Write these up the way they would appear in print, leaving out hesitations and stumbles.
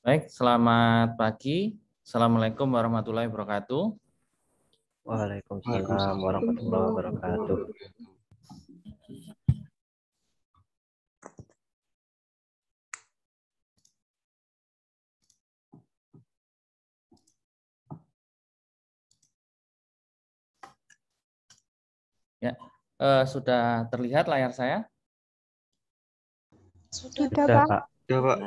Baik, selamat pagi. Assalamualaikum warahmatullahi wabarakatuh. Waalaikumsalam warahmatullahi wabarakatuh. Ya, sudah terlihat layar saya? Sudah, Sudah, Pak. Pak. Ya, Pak.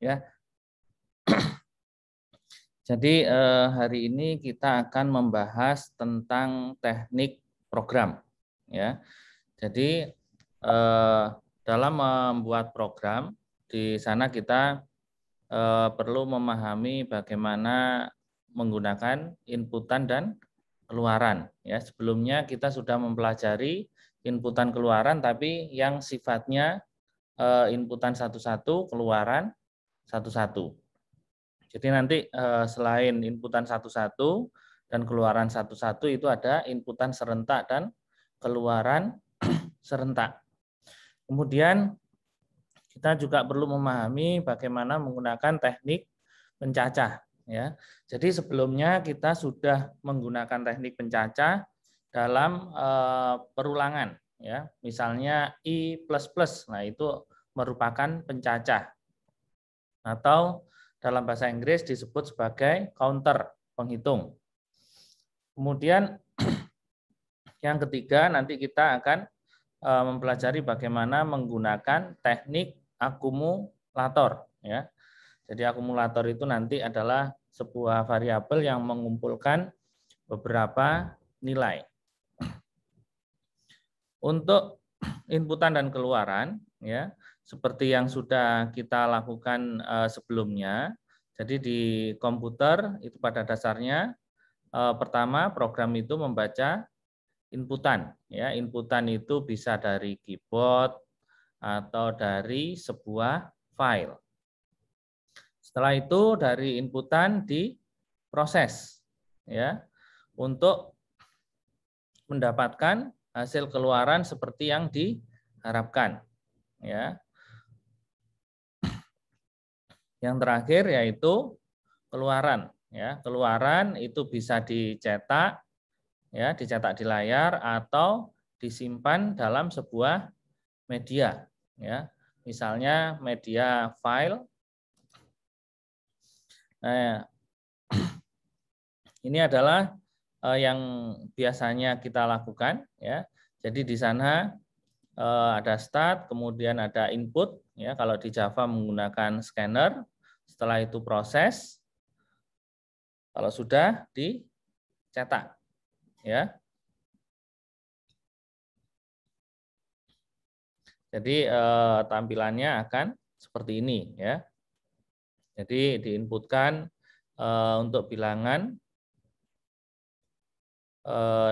Ya. Jadi hari ini kita akan membahas tentang teknik program. Ya, jadi dalam membuat program di sana kita perlu memahami bagaimana menggunakan inputan dan keluaran. Ya, sebelumnya kita sudah mempelajari inputan keluaran, tapi yang sifatnya inputan satu-satu, keluaran satu-satu. Jadi nanti selain inputan satu-satu dan keluaran satu-satu itu ada inputan serentak dan keluaran serentak. Kemudian kita juga perlu memahami bagaimana menggunakan teknik pencacah. Ya, jadi sebelumnya kita sudah menggunakan teknik pencacah dalam perulangan. Ya, misalnya I++, nah itu merupakan pencacah atau dalam bahasa Inggris disebut sebagai counter, penghitung. Kemudian yang ketiga nanti kita akan mempelajari bagaimana menggunakan teknik akumulator. Ya. Jadi akumulator itu nanti adalah sebuah variabel yang mengumpulkan beberapa nilai. Untuk inputan dan keluaran, ya, seperti yang sudah kita lakukan sebelumnya. Jadi di komputer itu pada dasarnya pertama program itu membaca inputan. Ya, inputan itu bisa dari keyboard atau dari sebuah file. Setelah itu dari inputan diproses, ya, untuk mendapatkan hasil keluaran seperti yang diharapkan. Ya. Yang terakhir yaitu keluaran. Ya, keluaran itu bisa dicetak, ya, dicetak di layar atau disimpan dalam sebuah media. Ya, misalnya media file. Nah, ini adalah yang biasanya kita lakukan. Ya, jadi di sana ada start, kemudian ada input. Ya, kalau di Java menggunakan scanner. Setelah itu proses. Kalau sudah dicetak, ya. Jadi tampilannya akan seperti ini, ya. Jadi diinputkan untuk bilangan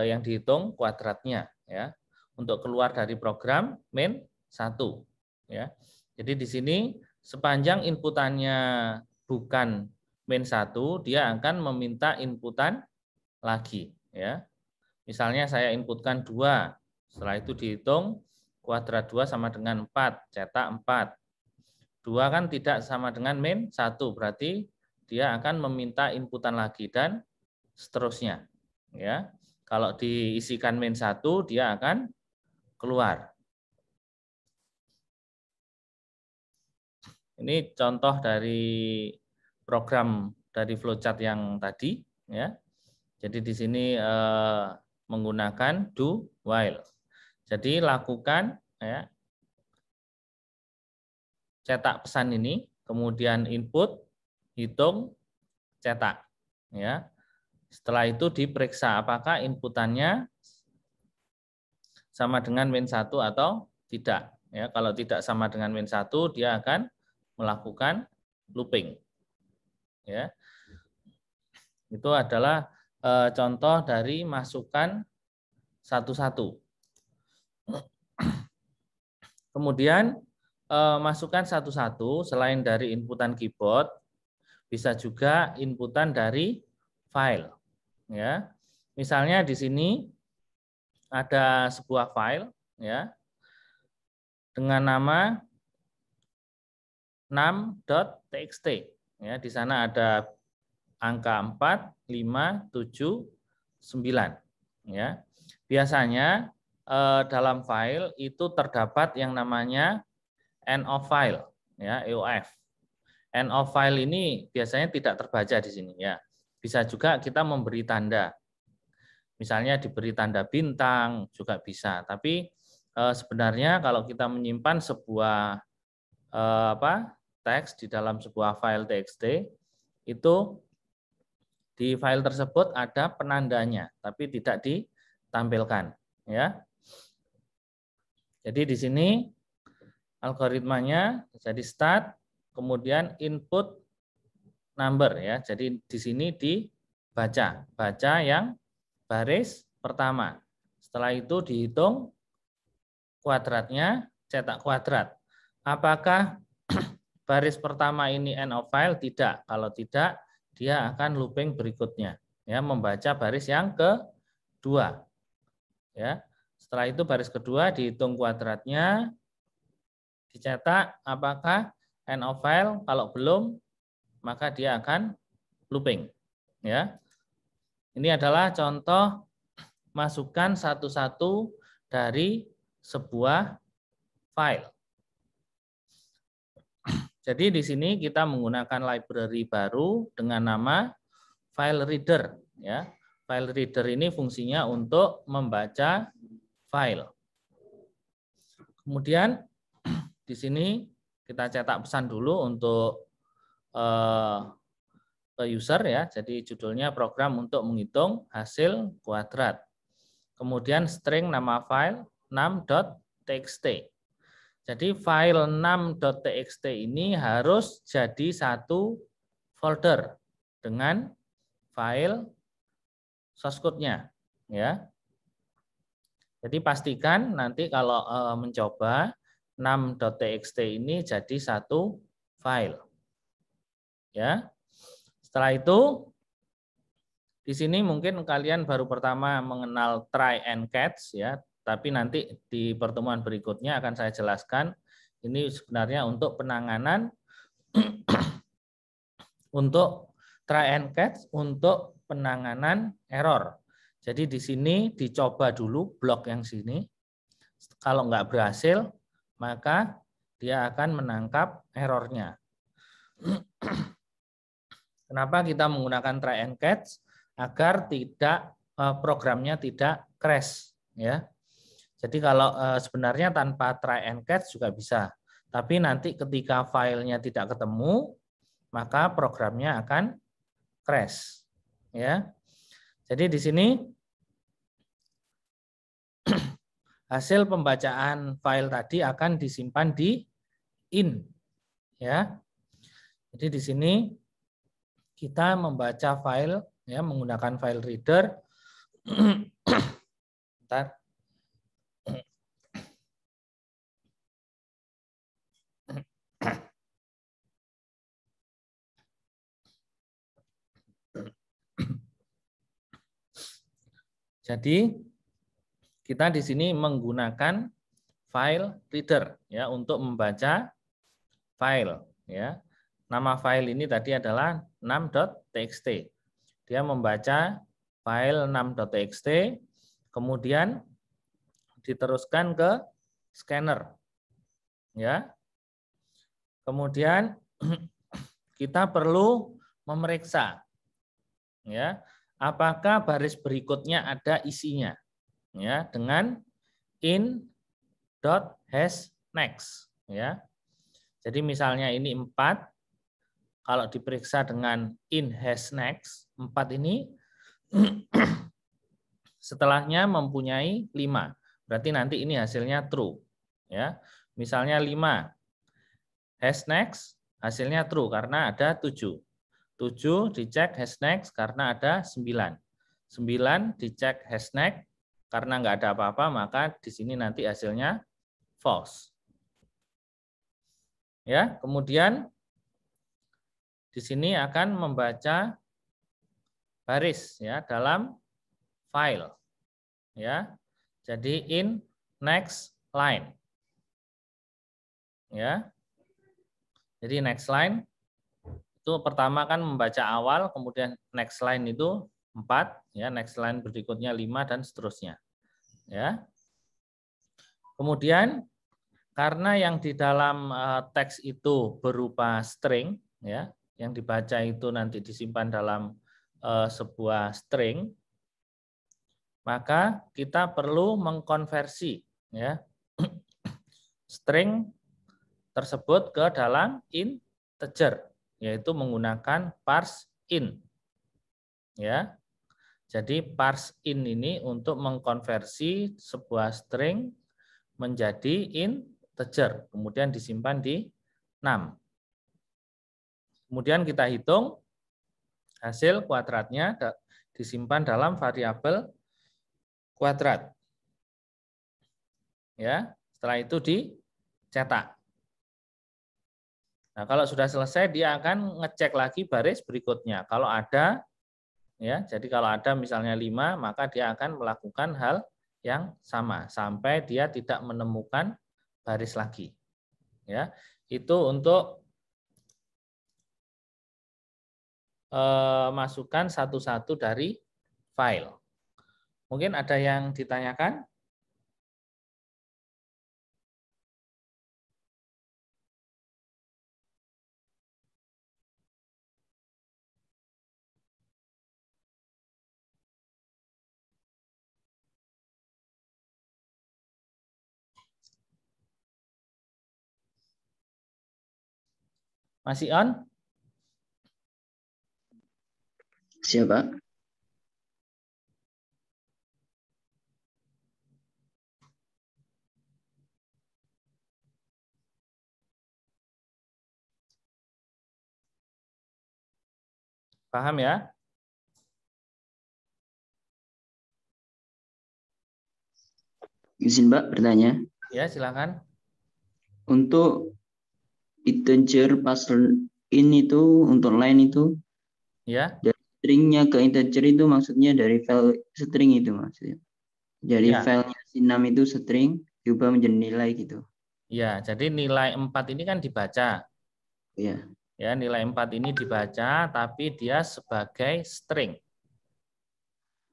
yang dihitung kuadratnya, ya. Untuk keluar dari program main 1, ya. Jadi di sini sepanjang inputannya bukan main 1, dia akan meminta inputan lagi, ya. Misalnya saya inputkan 2, setelah itu dihitung kuadrat 2 sama dengan 4, cetak 4. 2 kan tidak sama dengan min 1, berarti dia akan meminta inputan lagi dan seterusnya. Ya. Kalau diisikan min 1, dia akan keluar. Ini contoh dari program dari flowchart yang tadi, ya. Jadi di sini menggunakan do while. Jadi lakukan, ya, cetak pesan ini, kemudian input, hitung, cetak. Ya. Setelah itu diperiksa apakah inputannya sama dengan min 1 atau tidak. Ya, kalau tidak sama dengan min 1, dia akan melakukan looping. Ya. Itu adalah contoh dari masukan satu-satu. Kemudian masukkan satu-satu selain dari inputan keyboard, bisa juga inputan dari file. Ya, misalnya di sini ada sebuah file ya dengan nama 6.txt ya. Di sana ada angka 4, 5, 7, 9 ya. Biasanya dalam file itu terdapat yang namanya end of file ya, EOF. End of file ini biasanya tidak terbaca di sini ya. Bisa juga kita memberi tanda. Misalnya diberi tanda bintang juga bisa. Tapi sebenarnya kalau kita menyimpan sebuah teks di dalam sebuah file txt itu di file tersebut ada penandanya, tapi tidak ditampilkan ya. Jadi di sini algoritmanya jadi start, kemudian input number ya. Jadi di sini baca yang baris pertama. Setelah itu dihitung kuadratnya, cetak kuadrat. Apakah baris pertama ini end of file? Tidak. Kalau tidak, dia akan looping berikutnya ya, membaca baris yang kedua. Ya. Setelah itu baris kedua dihitung kuadratnya, dicetak apakah end of file, kalau belum maka dia akan looping ya. Ini adalah contoh masukkan satu-satu dari sebuah file. Jadi di sini kita menggunakan library baru dengan nama file reader ya. File reader ini fungsinya untuk membaca file. Kemudian di sini kita cetak pesan dulu untuk ke user ya. Jadi judulnya program untuk menghitung hasil kuadrat. Kemudian string nama file 6.txt. Jadi file 6.txt ini harus jadi satu folder dengan file source code-nya ya. Jadi pastikan nanti kalau mencoba 6.txt ini jadi satu file. Ya. Setelah itu di sini mungkin kalian baru pertama mengenal try and catch ya, tapi nanti di pertemuan berikutnya akan saya jelaskan ini sebenarnya untuk penanganan untuk try and catch untuk penanganan error. Jadi di sini dicoba dulu blok yang sini. Kalau nggak berhasil, maka dia akan menangkap errornya. Kenapa kita menggunakan try and catch? Agar tidak programnya tidak crash ya. Jadi kalau sebenarnya tanpa try and catch juga bisa. Tapi nanti ketika filenya tidak ketemu, maka programnya akan crash ya. Jadi di sini hasil pembacaan file tadi akan disimpan di in ya. Jadi di sini kita membaca file ya menggunakan file reader. Bentar. Jadi kita di sini menggunakan file reader ya untuk membaca file ya. Nama file ini tadi adalah 6.txt. Dia membaca file 6.txt, kemudian diteruskan ke scanner. Ya. Kemudian kita perlu memeriksa ya, apakah baris berikutnya ada isinya ya dengan in.hashNext ya. Jadi misalnya ini 4, kalau diperiksa dengan in hashNext 4 ini setelahnya mempunyai 5. Berarti nanti ini hasilnya true ya. Misalnya 5 hashNext hasilnya true karena ada 7. 7 dicek hashNext karena ada 9. 9 dicek hashNext karena nggak ada apa-apa, maka di sini nanti hasilnya false. Ya, kemudian di sini akan membaca baris ya dalam file. Ya. Jadi in next line. Ya. Jadi next line itu pertama kan membaca awal, kemudian next line itu 4, ya, next line berikutnya 5 dan seterusnya. Ya. Kemudian karena yang di dalam teks itu berupa string, ya, yang dibaca itu nanti disimpan dalam sebuah string, maka kita perlu mengkonversi, ya, string tersebut ke dalam integer, yaitu menggunakan parse in. Ya. Jadi parse in ini untuk mengkonversi sebuah string menjadi integer, kemudian disimpan di 6. Kemudian kita hitung hasil kuadratnya disimpan dalam variabel kuadrat. Ya, setelah itu dicetak. Nah, kalau sudah selesai dia akan ngecek lagi baris berikutnya. Kalau ada, ya, jadi kalau ada misalnya 5, maka dia akan melakukan hal yang sama sampai dia tidak menemukan baris lagi. Ya, itu untuk masukkan satu-satu dari file. Mungkin ada yang ditanyakan? Masih on? Siapa? Paham ya? Izin Mbak bertanya. Ya, silakan. Untuk integer parse in itu, untuk line itu, Ya. dari stringnya ke integer itu maksudnya dari file string itu maksudnya. Dari Ya. filenya sinam itu string diubah menjadi nilai gitu. Ya, jadi nilai 4 ini kan dibaca. Ya. Ya, nilai 4 ini dibaca tapi dia sebagai string.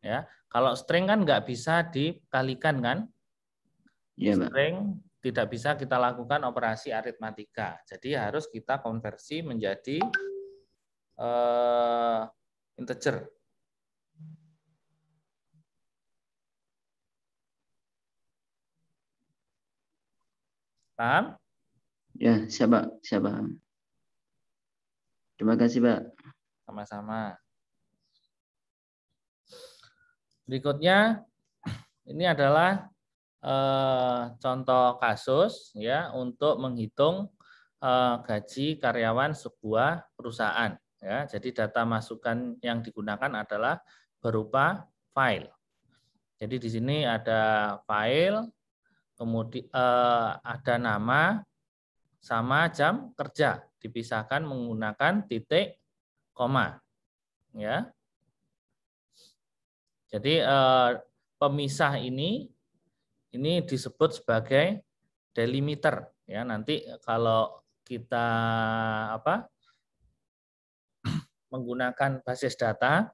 Ya, kalau string kan nggak bisa dikalikan kan? Ya, Pak. String tidak bisa kita lakukan operasi aritmatika. Jadi harus kita konversi menjadi integer. Paham? Ya, siapa? Siapa? Terima kasih, Pak. Sama-sama. Berikutnya ini adalah contoh kasus ya untuk menghitung gaji karyawan sebuah perusahaan. Ya, jadi data masukan yang digunakan adalah berupa file. Jadi di sini ada file, kemudian ada nama sama jam kerja dipisahkan menggunakan titik koma. Ya. Jadi pemisah ini disebut sebagai delimiter. Ya, nanti kalau kita menggunakan basis data,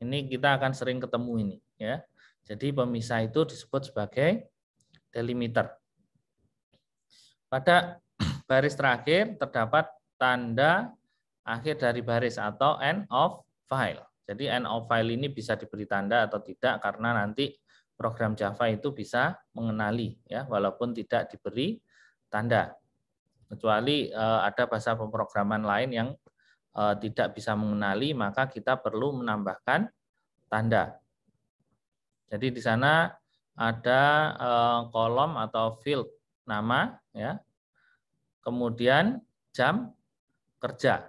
ini kita akan sering ketemu ini. Ya. Jadi pemisah itu disebut sebagai delimiter. Pada baris terakhir terdapat tanda akhir dari baris atau end of file. Jadi end of file ini bisa diberi tanda atau tidak karena nanti program Java itu bisa mengenali ya walaupun tidak diberi tanda. Kecuali ada bahasa pemrograman lain yang tidak bisa mengenali maka kita perlu menambahkan tanda. Jadi di sana ada kolom atau field nama ya. Kemudian jam kerja.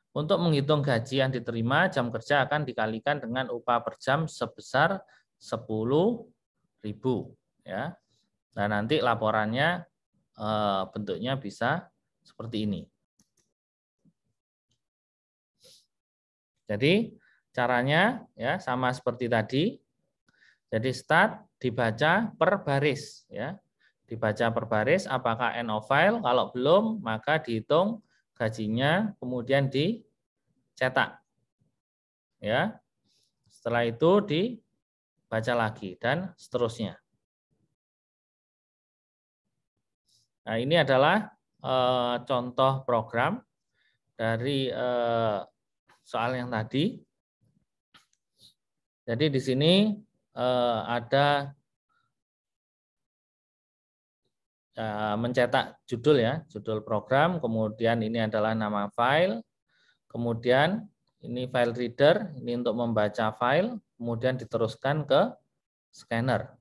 Untuk menghitung gaji yang diterima, jam kerja akan dikalikan dengan upah per jam sebesar 10.000 ya. Nah, nanti laporannya bentuknya bisa seperti ini. Jadi caranya ya sama seperti tadi. Jadi start dibaca per baris, ya. Dibaca per baris, apakah end of file? Kalau belum, maka dihitung gajinya, kemudian dicetak. Ya. Setelah itu dibaca lagi dan seterusnya. Nah, ini adalah contoh program dari soal yang tadi. Jadi di sini ada mencetak judul, ya, judul program, kemudian ini adalah nama file, kemudian ini file reader, ini untuk membaca file, kemudian diteruskan ke scanner.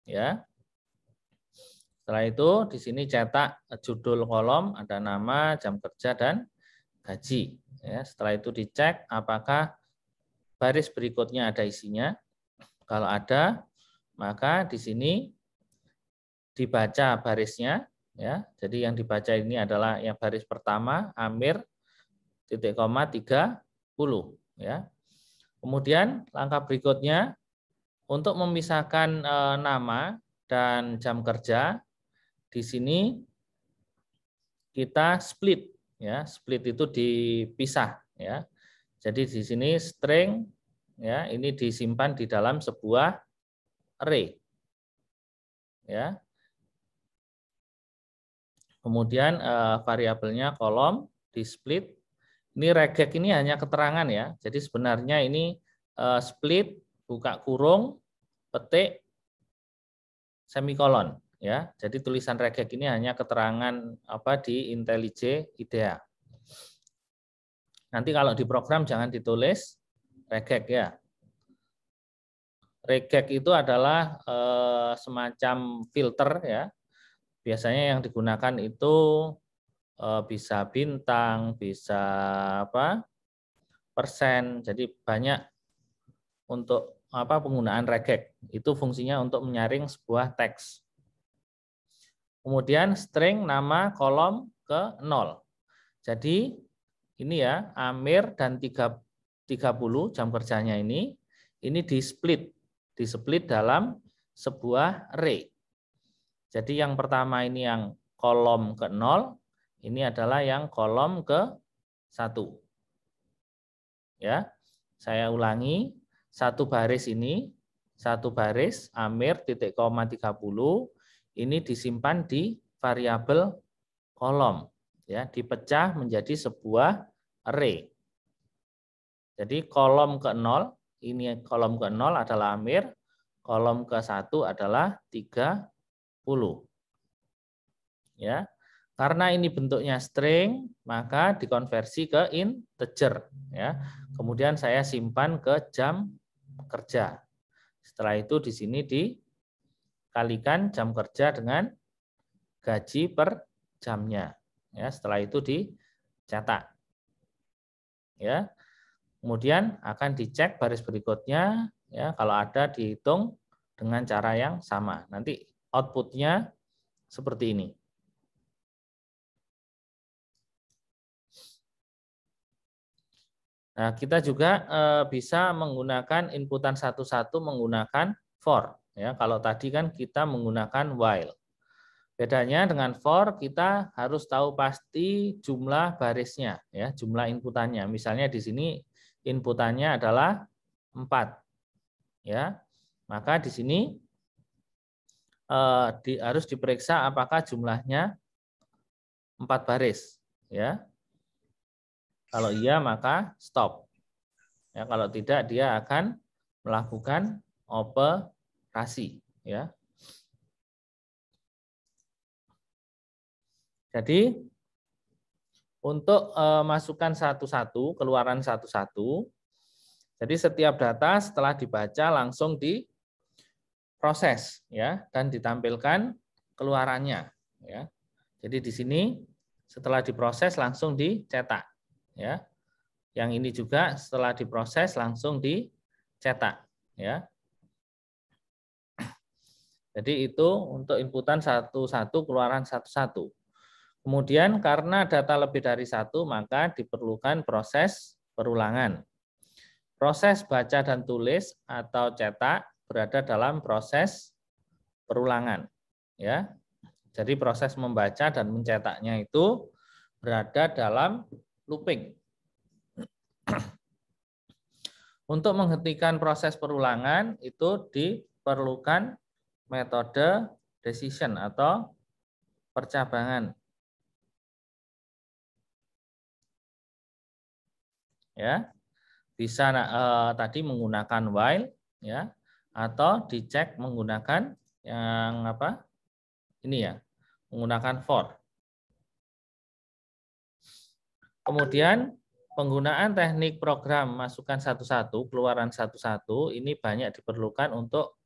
Ya. Setelah itu di sini cetak judul kolom, ada nama, jam kerja, dan gaji. Ya, setelah itu dicek apakah baris berikutnya ada isinya. Kalau ada, maka di sini dibaca barisnya, ya. Jadi yang dibaca ini adalah yang baris pertama, Amir, titik koma 30, ya. Kemudian langkah berikutnya untuk memisahkan nama dan jam kerja, di sini kita split, ya. Split itu dipisah, ya. Jadi di sini string, ya, ini disimpan di dalam sebuah array, ya. Kemudian variabelnya kolom di split. Ini regek ini hanya keterangan, ya. Jadi sebenarnya ini split buka kurung petik semikolon, ya. Jadi tulisan regek ini hanya keterangan apa di IntelliJ IDEA. Nanti kalau di program jangan ditulis regek, ya. Regek itu adalah semacam filter, ya. Biasanya yang digunakan itu bisa bintang, bisa apa? Persen. Jadi banyak untuk apa penggunaan regek. Itu fungsinya untuk menyaring sebuah teks. Kemudian string nama kolom ke 0. Jadi ini, ya, Amir dan 30 jam kerjanya ini di split dalam sebuah array. Jadi yang pertama ini yang kolom ke 0, ini adalah yang kolom ke 1. Ya, saya ulangi, satu baris ini, satu baris Amir titik koma 30 ini disimpan di variabel kolom, ya, dipecah menjadi sebuah array. Jadi kolom ke 0, ini kolom ke 0 adalah Amir, kolom ke 1 adalah 30. Ya. Karena ini bentuknya string, maka dikonversi ke integer, ya. Kemudian saya simpan ke jam kerja. Setelah itu di sini dikalikan jam kerja dengan gaji per jamnya. Ya, setelah itu dicetak. Ya. Kemudian akan dicek baris berikutnya, ya, kalau ada dihitung dengan cara yang sama. Nanti outputnya seperti ini. Nah, kita juga bisa menggunakan inputan satu-satu menggunakan for. Ya, kalau tadi kan kita menggunakan while. Bedanya dengan for, kita harus tahu pasti jumlah barisnya, ya, jumlah inputannya. Misalnya di sini inputannya adalah 4. Ya, maka di sini harus diperiksa apakah jumlahnya 4 baris. Ya. Kalau iya maka stop. Ya, kalau tidak dia akan melakukan operasi. Ya. Jadi untuk masukkan satu-satu, keluaran satu-satu. Jadi setiap data setelah dibaca langsung diproses, ya, dan ditampilkan keluarannya. Ya. Jadi di sini setelah diproses langsung dicetak. Ya. Yang ini juga setelah diproses langsung dicetak, ya. Jadi itu untuk inputan satu-satu, keluaran satu-satu. Kemudian karena data lebih dari satu, maka diperlukan proses perulangan. proses baca dan tulis atau cetak berada dalam proses perulangan. Ya, jadi proses membaca dan mencetaknya itu berada dalam looping. Untuk menghentikan proses perulangan itu diperlukan metode decision atau percabangan. Ya, bisa tadi menggunakan while, ya, atau dicek menggunakan yang apa? Ini ya, menggunakan for. Kemudian penggunaan teknik program masukkan satu-satu, keluaran satu-satu ini banyak diperlukan untuk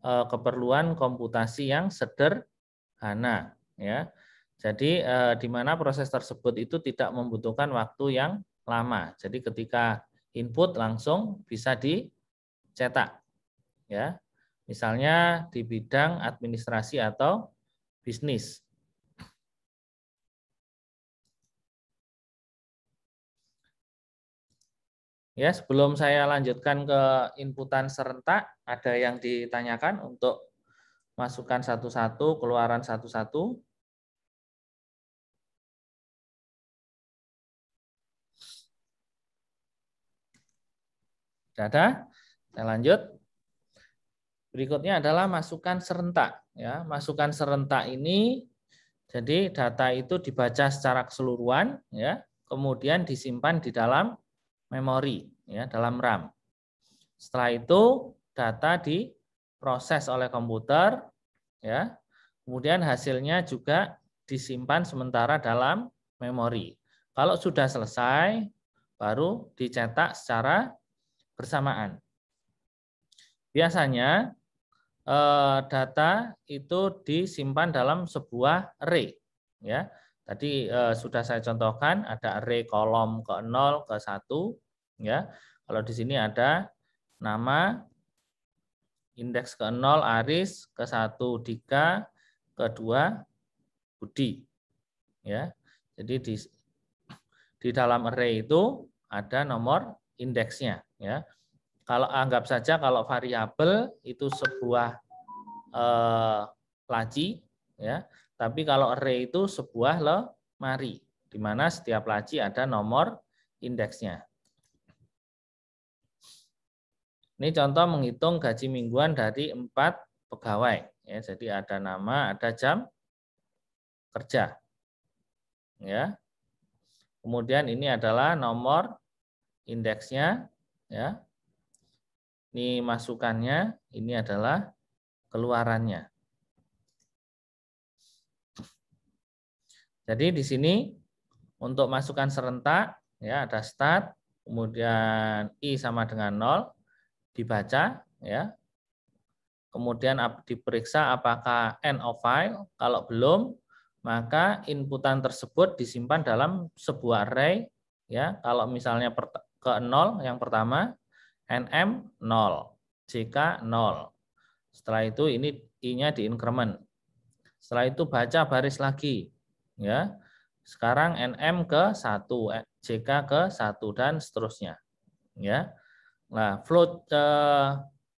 keperluan komputasi yang sederhana, ya. Jadi di mana proses tersebut itu tidak membutuhkan waktu yang lama. Jadi ketika input langsung bisa dicetak, ya. Misalnya di bidang administrasi atau bisnis. Ya, sebelum saya lanjutkan ke inputan serentak, ada yang ditanyakan untuk masukkan satu-satu, keluaran satu-satu. Sudah ada? Saya lanjut. Berikutnya adalah masukan serentak. Ya, masukan serentak ini, jadi data itu dibaca secara keseluruhan, ya, kemudian disimpan di dalam memori, ya, dalam RAM. Setelah itu data diproses oleh komputer, ya, kemudian hasilnya juga disimpan sementara dalam memori. Kalau sudah selesai, baru dicetak secara bersamaan. Biasanya data itu disimpan dalam sebuah array. Ya, tadi sudah saya contohkan ada array kolom ke 0 ke 1. Ya, kalau di sini ada nama, indeks ke 0 Aris, ke 1 Dika, ke 2 Budi. Ya, jadi di dalam array itu ada nomor indeksnya. Ya, kalau anggap saja kalau variabel itu sebuah laci, ya. Tapi kalau array itu sebuah lemari, di mana setiap laci ada nomor indeksnya. Ini contoh menghitung gaji mingguan dari 4 pegawai. Ya, jadi ada nama, ada jam kerja. Ya. Kemudian ini adalah nomor indeksnya. Ya. Ini masukannya, ini adalah keluarannya. Jadi di sini untuk masukan serentak, ya, ada start, kemudian I sama dengan 0, dibaca, ya. Kemudian diperiksa apakah end of file. Kalau belum, maka inputan tersebut disimpan dalam sebuah array, ya. Kalau misalnya ke 0 yang pertama, nm 0, jk 0. Setelah itu ini I-nya diincrement. Setelah itu baca baris lagi, ya. Sekarang nm ke 1, jk ke 1 dan seterusnya, ya. Nah, flow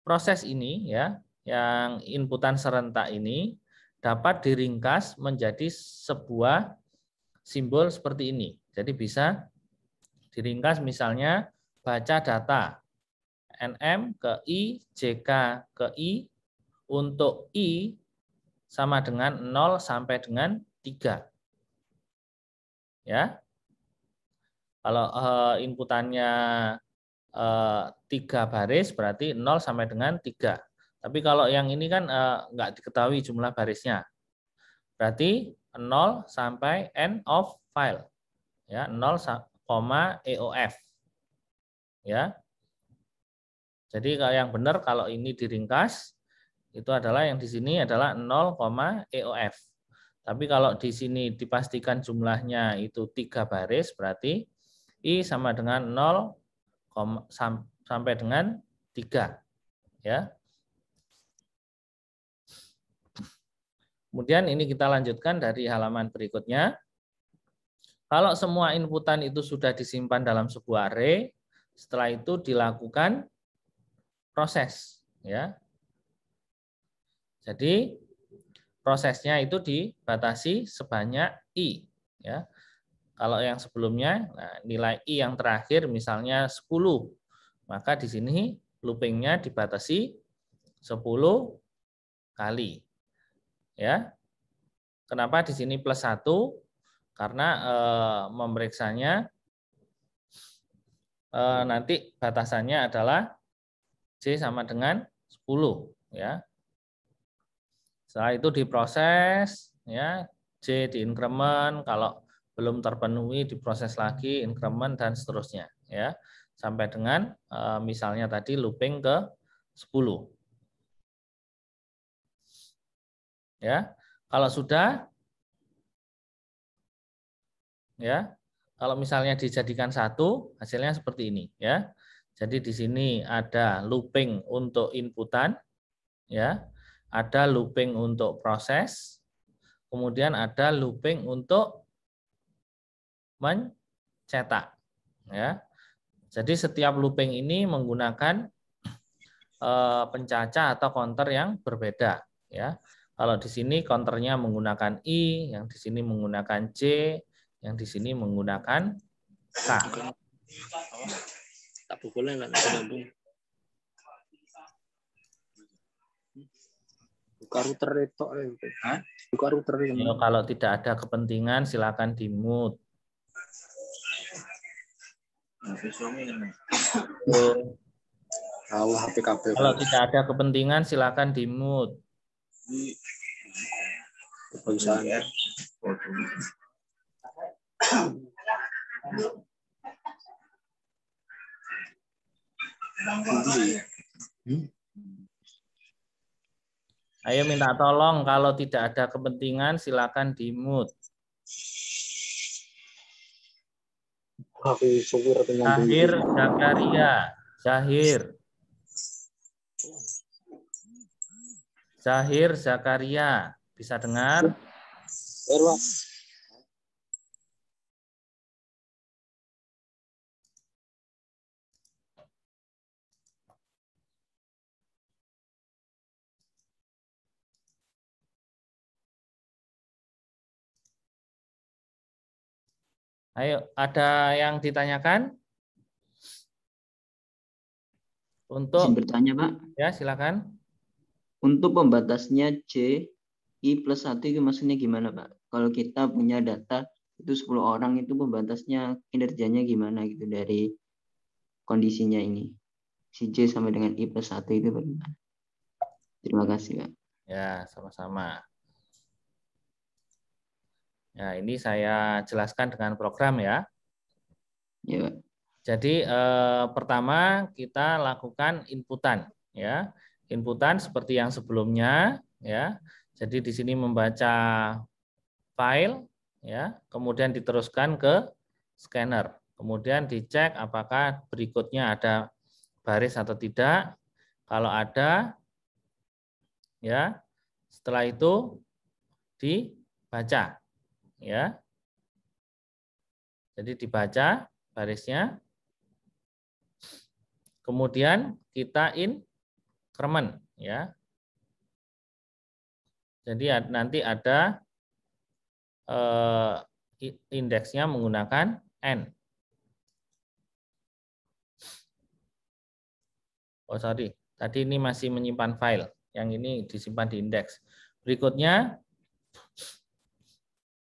proses ini, ya, yang inputan serentak ini dapat diringkas menjadi sebuah simbol seperti ini. Jadi bisa diringkas misalnya baca data nm ke I, jk ke I, untuk I sama dengan 0 sampai dengan 3. Ya. Kalau inputannya 3 baris berarti 0 sampai dengan 3. Tapi kalau yang ini kan nggak diketahui jumlah barisnya. Berarti 0 sampai end of file. Ya, 0, EOF. Ya. Jadi kalau yang benar kalau ini diringkas itu adalah yang di sini adalah 0, EOF. Tapi kalau di sini dipastikan jumlahnya itu 3 baris berarti I sama dengan 0 sampai dengan 3. Ya. Kemudian ini kita lanjutkan dari halaman berikutnya. Kalau semua inputan itu sudah disimpan dalam sebuah array, Setelah itu dilakukan proses, ya. Jadi prosesnya itu dibatasi sebanyak I, ya. Kalau yang sebelumnya, nah, nilai I yang terakhir misalnya 10, maka di sini loopingnya dibatasi 10 kali. Ya. Kenapa di sini plus 1? Karena memeriksanya nanti batasannya adalah J sama dengan 10, ya. Setelah itu diproses, ya, J diinkremen, kalau belum terpenuhi diproses lagi, inkremen dan seterusnya, ya, sampai dengan misalnya tadi looping ke 10. Ya, kalau sudah, ya, kalau misalnya dijadikan 1, hasilnya seperti ini, ya. Jadi di sini ada looping untuk inputan, ya, ada looping untuk proses, kemudian ada looping untuk mencetak, ya. Jadi setiap looping ini menggunakan pencacah atau counter yang berbeda, ya. Kalau di sini counternya menggunakan I, yang di sini menggunakan J, yang di sini menggunakan K. Tak boleh nggak nyambung. Buka router itu, buka router itu. Kalau tidak ada kepentingan silakan di-mute. Kalau tidak ada kepentingan silakan di-mute. Ayo minta tolong, kalau tidak ada kepentingan silakan di-mute. Zahir Zakaria, Zahir Zakaria, bisa dengar? Ayo, ada yang ditanyakan? Untuk bertanya, Pak. Ya, silakan. Untuk pembatasnya J, I plus 1 itu maksudnya gimana, Pak? Kalau kita punya data itu 10 orang, itu pembatasnya kinerjanya gimana gitu dari kondisinya ini? Si J sama dengan I plus 1 itu bagaimana? Terima kasih, Pak. Ya, sama-sama. Ya, ini saya jelaskan dengan program ya. Ya, Pak. Jadi pertama kita lakukan inputan ya. Inputan seperti yang sebelumnya ya. Jadi di sini membaca file ya, kemudian diteruskan ke scanner. Kemudian dicek apakah berikutnya ada baris atau tidak. Kalau ada ya, setelah itu dibaca ya. Jadi dibaca barisnya. Kemudian kita inkremen ya. Jadi nanti ada indeksnya menggunakan N. Oh sorry, tadi ini masih menyimpan file. Yang ini disimpan di indeks. Berikutnya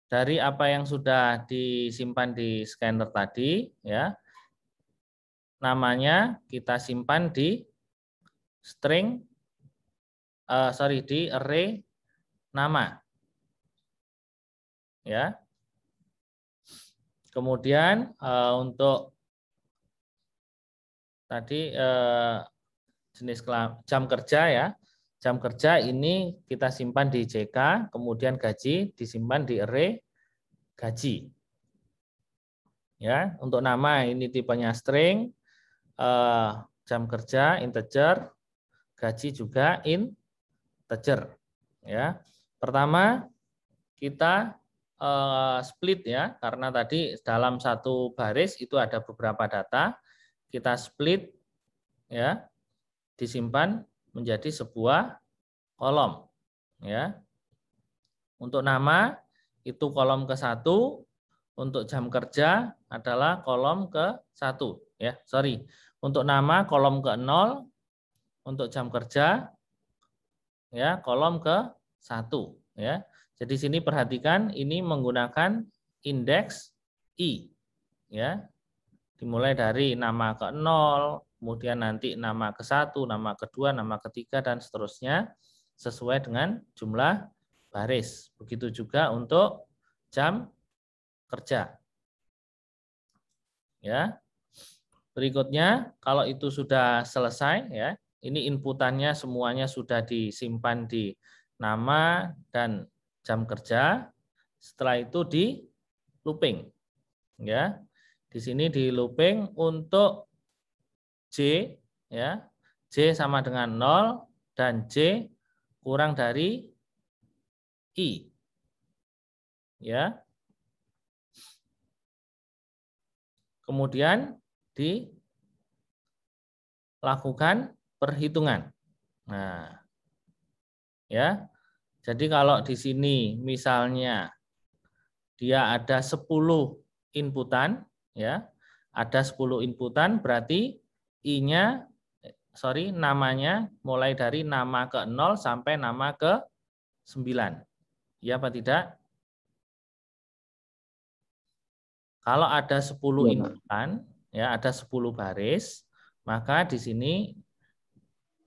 dari apa yang sudah disimpan di scanner tadi ya. Namanya kita simpan di string di array nama. Ya. Kemudian untuk tadi jenis jam kerja ya. Jam kerja ini kita simpan di JK, kemudian gaji disimpan di array gaji. Ya, untuk nama ini tipenya string, jam kerja integer, gaji juga integer. Ya. Pertama kita split ya, karena tadi dalam satu baris itu ada beberapa data. kita split ya, disimpan menjadi sebuah kolom ya. Untuk nama itu kolom ke-1, untuk jam kerja adalah kolom ke-1 ya. Sorry. Untuk nama kolom ke-0, untuk jam kerja ya kolom ke-1 ya. Jadi sini perhatikan ini menggunakan indeks I ya. Dimulai dari nama ke-0, kemudian nanti nama ke-1, nama ke-2, nama ke-3 dan seterusnya sesuai dengan jumlah baris. Begitu juga untuk jam kerja. Ya. Berikutnya kalau itu sudah selesai ya, ini inputannya semuanya sudah disimpan di nama dan jam kerja. Setelah itu di looping. Ya. Di sini di looping untuk J ya. J sama dengan 0 dan J kurang dari I. Ya. Kemudian dilakukan perhitungan. Nah, ya. Jadi kalau di sini misalnya dia ada 10 inputan, ya. Ada 10 inputan berarti I-nya namanya mulai dari nama ke-0 sampai nama ke-9. Ya apa tidak? Kalau ada 10 inputan, ya ada 10 baris, maka di sini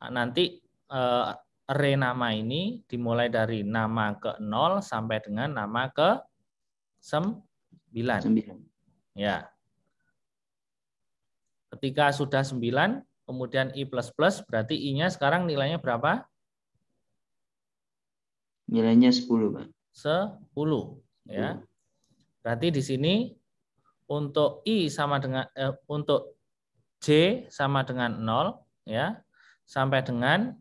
nanti array nama ini dimulai dari nama ke-0 sampai dengan nama ke-9. Ya. Ketika sudah 9, kemudian I++, berarti I-nya sekarang nilainya berapa? Nilainya 10, Pak. 10, ya. Berarti di sini untuk I sama dengan untuk J sama dengan 0 ya, sampai dengan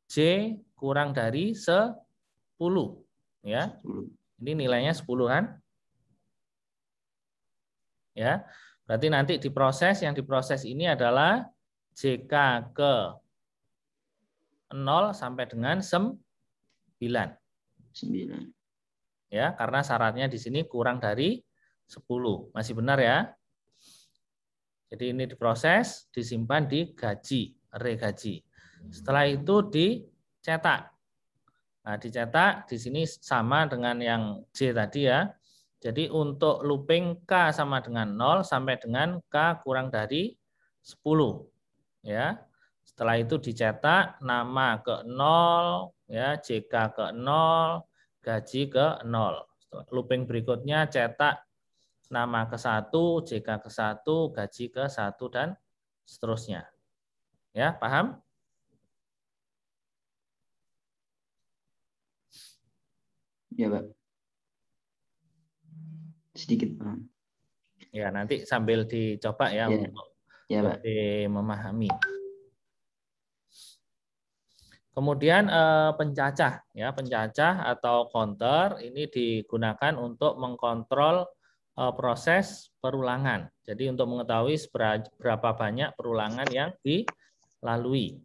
J kurang dari 10 ya. Ini nilainya 10 kan? Ya. Berarti nanti diproses, yang diproses ini adalah JK ke 0 sampai dengan 9. Ya, karena syaratnya di sini kurang dari 10. Masih benar ya? Jadi ini diproses, disimpan di gaji, array gaji. Setelah itu dicetak. Nah, dicetak di sini sama dengan yang J tadi ya. Jadi untuk looping K sama dengan 0 sampai dengan K kurang dari 10. Ya. Setelah itu dicetak nama ke 0, ya, JK ke 0, gaji ke 0. Looping berikutnya cetak nama ke 1, JK ke 1, gaji ke 1 dan seterusnya. Ya, paham? Ya, Pak. Sedikit paham. Ya, nanti sambil dicoba ya, untuk lebih memahami. Kemudian pencacah ya, pencacah atau counter ini digunakan untuk mengkontrol proses perulangan. Jadi untuk mengetahui berapa banyak perulangan yang dilalui.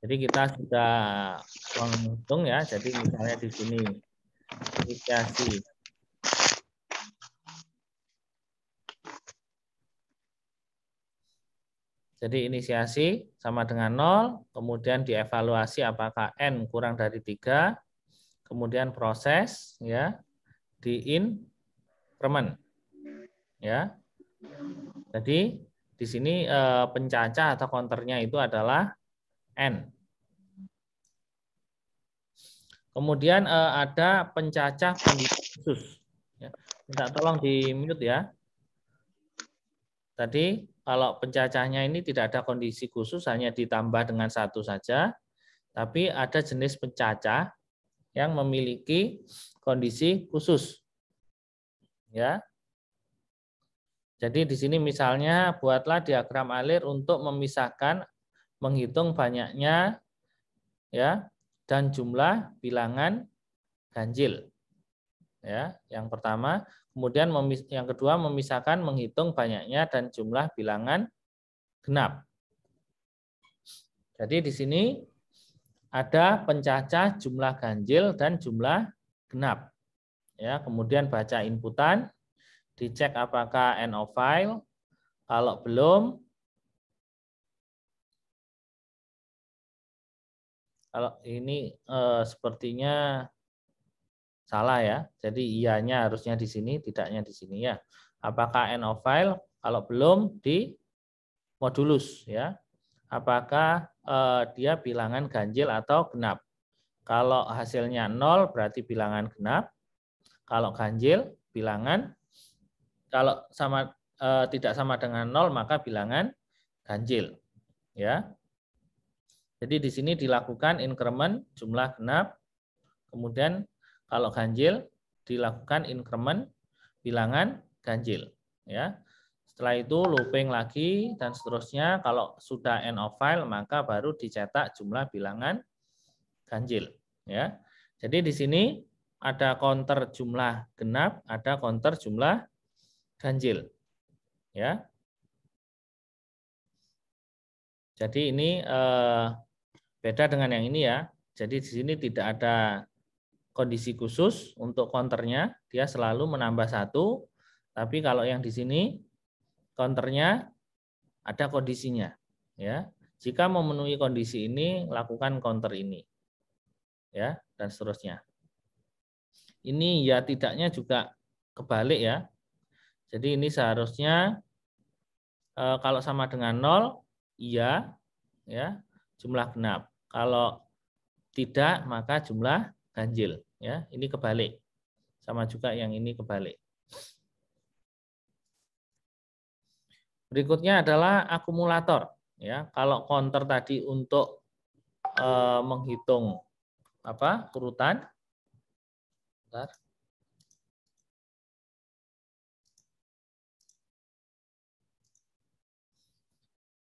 Jadi kita sudah menghitung ya. Jadi misalnya di sini inisiasi Jadi inisiasi sama dengan 0, kemudian dievaluasi apakah N kurang dari 3, kemudian proses ya di increment. Ya. Jadi di sini pencacah atau counternya itu adalah N. Kemudian ada pencacah kondisi khusus. Ya. Minta tolong di mute ya. Tadi kalau pencacahnya ini tidak ada kondisi khusus, hanya ditambah dengan 1 saja. Tapi ada jenis pencacah yang memiliki kondisi khusus. Ya. Jadi di sini misalnya buatlah diagram alir untuk memisahkan, menghitung banyaknya ya dan jumlah bilangan ganjil. Ya, yang pertama. Kemudian yang kedua memisahkan, menghitung banyaknya dan jumlah bilangan genap. Jadi di sini ada pencacah jumlah ganjil dan jumlah genap. Ya, kemudian baca inputan, dicek apakah end of file. Kalau belum, kalau ini sepertinya salah ya. Jadi iyanya harusnya di sini, tidaknya di sini ya. Apakah end of file? Kalau belum, di modulus ya. Apakah dia bilangan ganjil atau genap? Kalau hasilnya 0 berarti bilangan genap. Kalau ganjil bilangan, kalau tidak sama dengan 0 maka bilangan ganjil. Ya. Jadi di sini dilakukan increment jumlah genap. Kemudian kalau ganjil dilakukan increment bilangan ganjil. Ya. Setelah itu looping lagi dan seterusnya. Kalau sudah end of file maka baru dicetak jumlah bilangan ganjil. Ya, jadi di sini ada counter jumlah genap, ada counter jumlah ganjil. Ya, jadi ini beda dengan yang ini ya. Jadi di sini tidak ada kondisi khusus untuk counternya, dia selalu menambah 1. Tapi kalau yang di sini counternya ada kondisinya. Ya, jika memenuhi kondisi ini, lakukan counter ini. Ya, dan seterusnya. Ini ya tidaknya juga kebalik ya. Jadi ini seharusnya kalau sama dengan 0, iya, ya, jumlah genap. Kalau tidak, maka jumlah ganjil. Ya, ini kebalik. Sama juga yang ini kebalik. Berikutnya adalah akumulator. Ya, kalau counter tadi untuk menghitung urutan. Bentar.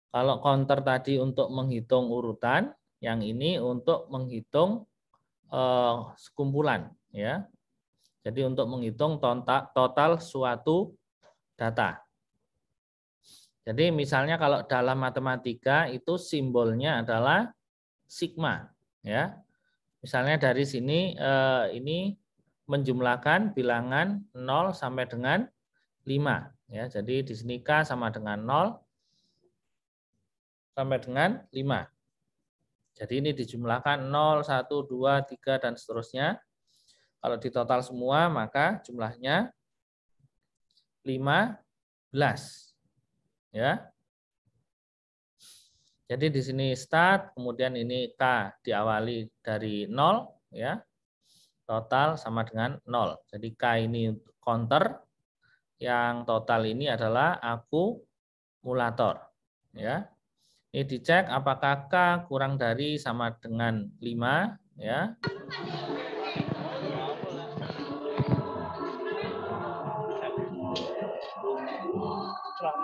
Kalau counter tadi untuk menghitung urutan, yang ini untuk menghitung sekumpulan, ya. Jadi untuk menghitung total suatu data. Jadi misalnya kalau dalam matematika itu simbolnya adalah sigma, ya. Misalnya dari sini ini menjumlahkan bilangan 0 sampai dengan 5, ya. Jadi di sini K sama dengan 0 sampai dengan 5. Jadi ini dijumlahkan 0, 1, 2, 3, dan seterusnya. Kalau ditotal semua, maka jumlahnya 15. Ya. Jadi di sini start, kemudian ini K diawali dari 0. Ya. Total sama dengan 0. Jadi K ini counter, yang total ini adalah akumulator. Ya. Ini dicek apakah K kurang dari sama dengan 5, ya.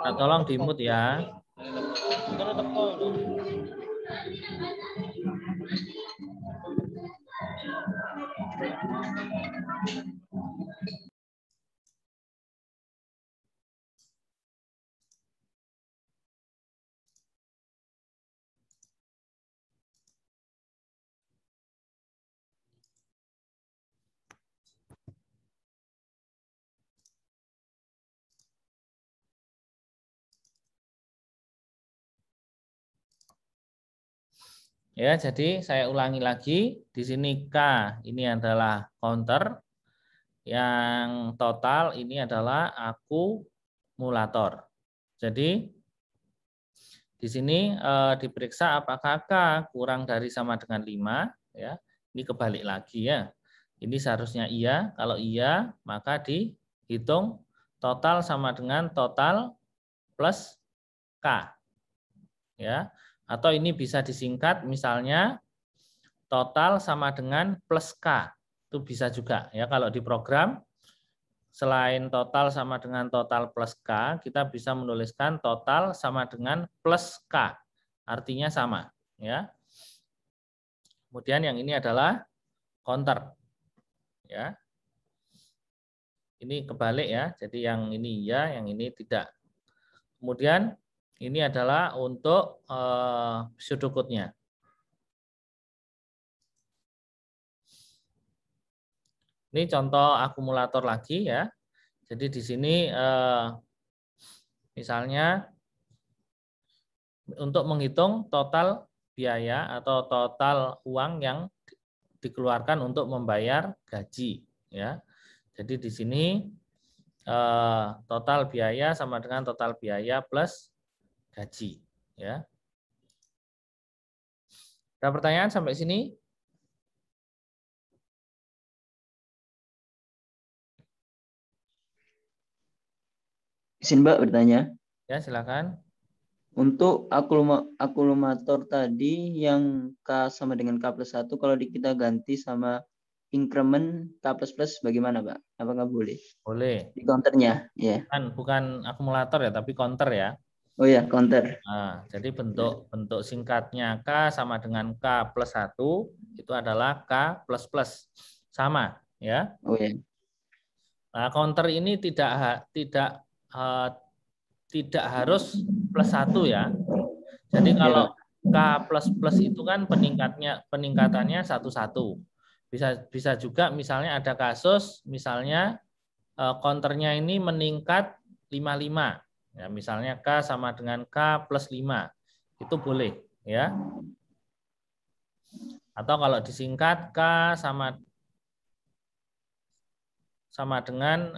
Nah, tolong di-mute ya. Ya, jadi saya ulangi lagi. Di sini K ini adalah counter, yang total ini adalah akumulator. Jadi di sini diperiksa apakah K kurang dari sama dengan 5, ya. Ini kebalik lagi ya. Ini seharusnya iya. Kalau iya, maka dihitung total sama dengan total plus K. Ya. Atau ini bisa disingkat misalnya total sama dengan plus K. Itu bisa juga ya. Kalau di program selain total sama dengan total plus K, kita bisa menuliskan total sama dengan plus K. Artinya sama, ya. Kemudian yang ini adalah counter. Ya. ini kebalik ya. Jadi yang ini ya, yang ini tidak. Kemudian ini adalah untuk pseudocode-nya. Ini contoh akumulator lagi ya. Jadi di sini misalnya untuk menghitung total biaya atau total uang yang dikeluarkan untuk membayar gaji ya. Jadi di sini total biaya sama dengan total biaya plus gaji ya. Ada pertanyaan sampai sini? Izin Mbak bertanya. Ya, silakan. Untuk akumulator tadi yang K sama dengan K plus 1, kalau kita ganti sama increment K plus plus bagaimana Pak? Apakah boleh? Boleh. Di counternya, ya. Bukan akumulator ya, tapi counter ya. Oh ya, counter. Nah, jadi bentuk singkatnya K sama dengan K plus 1 itu adalah K plus plus. Sama ya. Oh ya. Nah, counter ini tidak harus plus 1 ya. Jadi kalau K plus plus itu kan peningkatannya 1-1. Bisa juga misalnya ada kasus misalnya counternya ini meningkat 5-5. Ya, misalnya K sama dengan K plus 5. Itu boleh ya. Atau kalau disingkat K sama dengan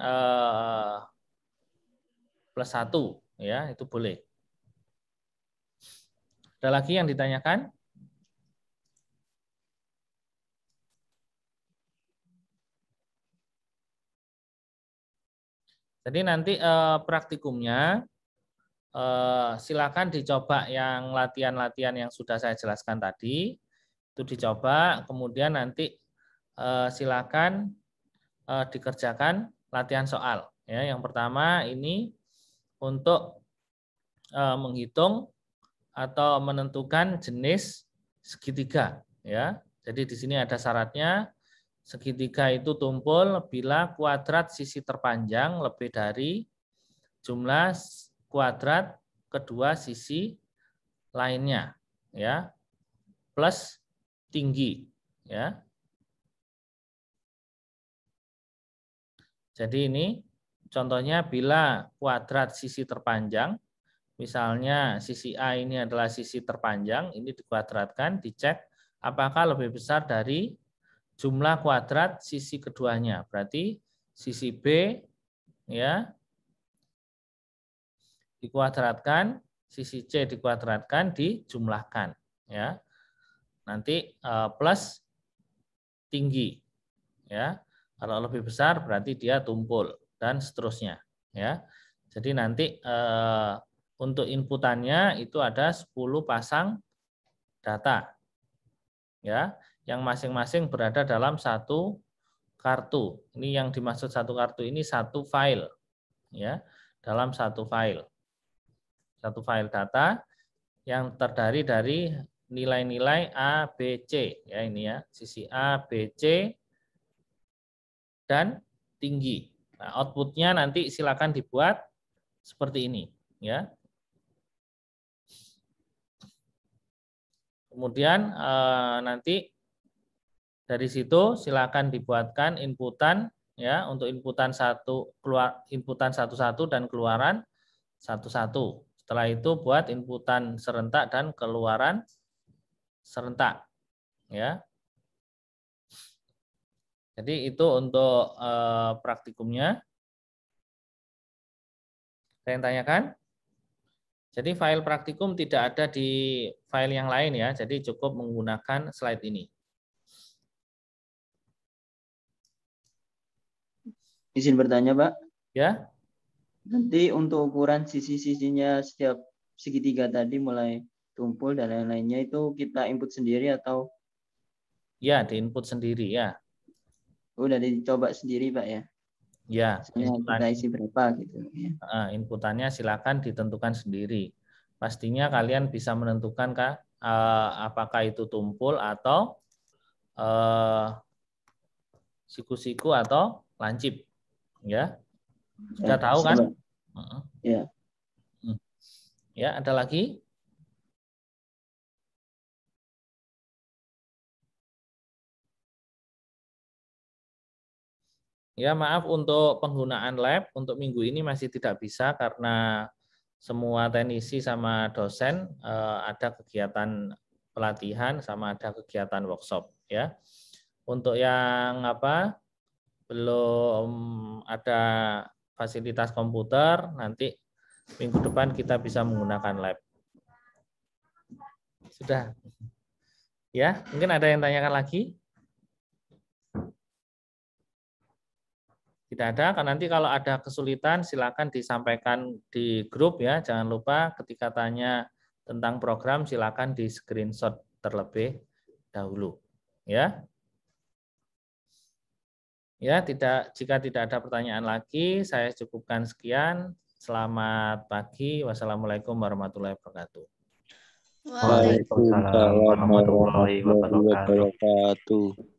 plus 1 ya, itu boleh. Ada lagi yang ditanyakan? Jadi nanti praktikumnya silakan dicoba yang latihan-latihan yang sudah saya jelaskan tadi, itu dicoba, kemudian nanti silakan dikerjakan latihan soal. Ya, yang pertama ini untuk menghitung atau menentukan jenis segitiga. Ya, jadi di sini ada syaratnya. Segitiga itu tumpul bila kuadrat sisi terpanjang lebih dari jumlah kuadrat kedua sisi lainnya, ya, plus tinggi, ya. Jadi ini contohnya bila kuadrat sisi terpanjang, misalnya sisi A ini adalah sisi terpanjang, ini dikuadratkan, dicek apakah lebih besar dari jumlah kuadrat sisi keduanya. Berarti sisi B ya dikuadratkan, sisi C dikuadratkan, dijumlahkan ya. Nanti plus tinggi ya. Kalau lebih besar berarti dia tumpul dan seterusnya ya. Jadi nanti untuk inputannya itu ada 10 pasang data ya, yang masing-masing berada dalam satu kartu. Ini yang dimaksud satu kartu ini satu file ya, dalam satu file. Satu file data yang terdiri dari nilai-nilai A, B, C ya, ini ya, sisi A, B, C dan tinggi. Nah, outputnya nanti silakan dibuat seperti ini ya. Kemudian nanti dari situ silakan dibuatkan inputan ya, untuk inputan satu-satu dan keluaran satu-satu. Setelah itu buat inputan serentak dan keluaran serentak ya. Jadi itu untuk praktikumnya. Ada yang tanyakan? Jadi file praktikum tidak ada di file yang lain ya. Jadi cukup menggunakan slide ini. Izin bertanya, Pak. Ya. Nanti untuk ukuran sisi-sisinya setiap segitiga tadi mulai tumpul dan lain-lainnya itu kita input sendiri atau? Ya, diinput sendiri ya. Udah dicoba sendiri, Pak ya? Ya. Kita isi berapa gitu ya. Inputannya silakan ditentukan sendiri. Pastinya kalian bisa menentukan apakah itu tumpul atau siku-siku atau lancip Ya, sudah tahu kan? Ya. Ya, ada lagi? Ya, maaf untuk penggunaan lab untuk minggu ini masih tidak bisa karena semua teknisi sama dosen ada kegiatan pelatihan sama ada kegiatan workshop ya. Untuk yang belum ada fasilitas komputer, nanti minggu depan kita bisa menggunakan lab. Sudah. Ya, mungkin ada yang tanyakan lagi? Tidak ada, kan nanti kalau ada kesulitan silakan disampaikan di grup ya. Jangan lupa ketika tanya tentang program silakan di screenshot terlebih dahulu. Ya. Ya, jika tidak ada pertanyaan lagi, saya cukupkan sekian. Selamat pagi. Wassalamualaikum warahmatullahi wabarakatuh. Waalaikumsalam warahmatullahi wabarakatuh.